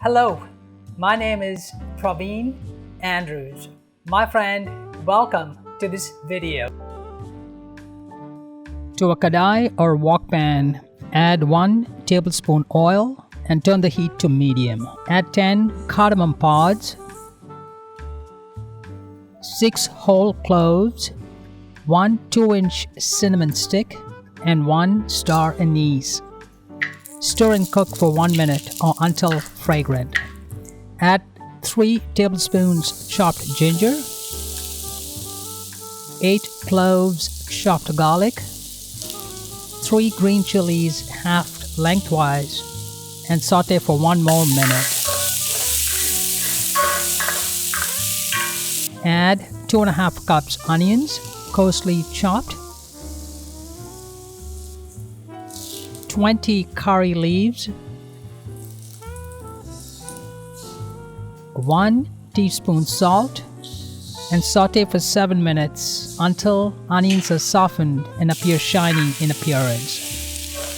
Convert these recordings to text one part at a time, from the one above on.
Hello, my name is Praveen Andrews. My friend, welcome to this video. To a kadai or wok pan, add 1 tablespoon oil and turn the heat to medium. Add 10 cardamom pods, 6 whole cloves, 1 2-inch cinnamon stick, and 1 star anise. Stir and cook for 1 minute or until fragrant. Add 3 tablespoons chopped ginger, 8 cloves chopped garlic, 3 green chilies halved lengthwise, and saute for 1 more minute. Add 2.5 cups onions, coarsely chopped, 20 curry leaves, 1 teaspoon salt, and saute for 7 minutes until onions are softened and appear shiny in appearance.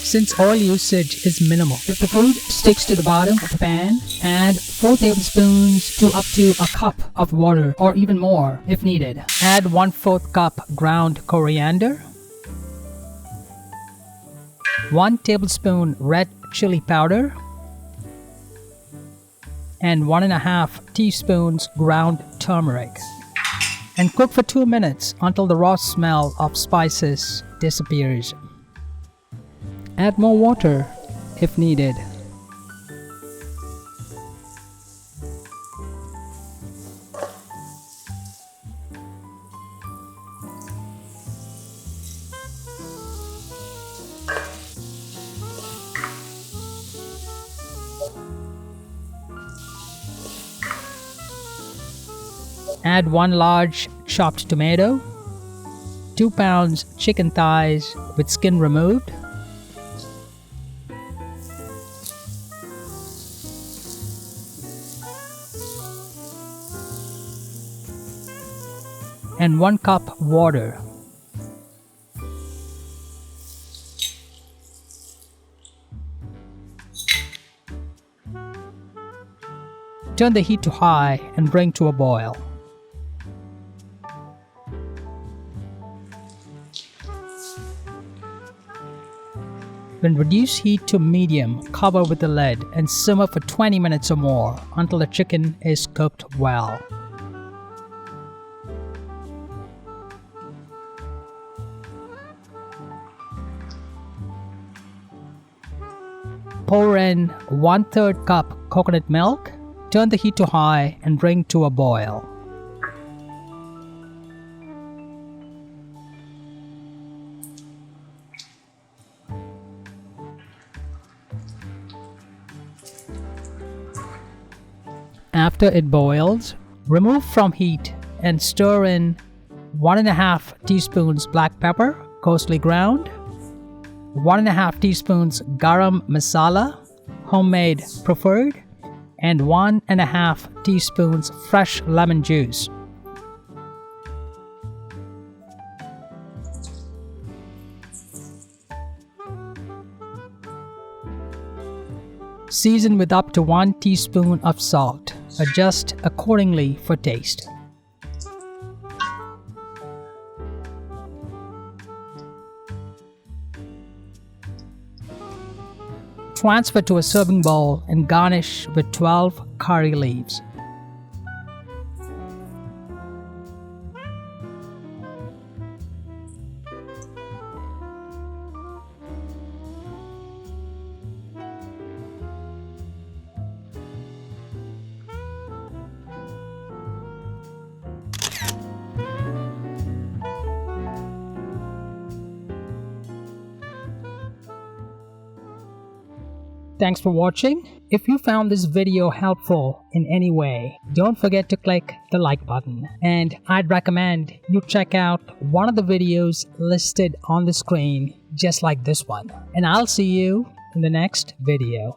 Since oil usage is minimal, if the food sticks to the bottom of the pan, add 4 tablespoons to up to a cup of water or even more if needed. Add 1/4 cup ground coriander, 1 tablespoon red chili powder, and 1.5 teaspoons ground turmeric, and cook for 2 minutes until the raw smell of spices disappears. Add more water if needed. Add 1 large chopped tomato, 2 pounds chicken thighs with skin removed, and 1 cup water. Turn the heat to high and bring to a boil. When reduce heat to medium, cover with the lid and simmer for 20 minutes or more until the chicken is cooked well. Pour in 1/3 cup coconut milk, turn the heat to high and bring to a boil. After it boils, remove from heat and stir in 1.5 teaspoons black pepper, coarsely ground, 1.5 teaspoons garam masala, homemade preferred, and 1.5 teaspoons fresh lemon juice. Season with up to 1 teaspoon of salt. Adjust accordingly for taste. Transfer to a serving bowl and garnish with 12 curry leaves. Thanks for watching. If you found this video helpful in any way, don't forget to click the like button. And I'd recommend you check out one of the videos listed on the screen, just like this one. And I'll see you in the next video.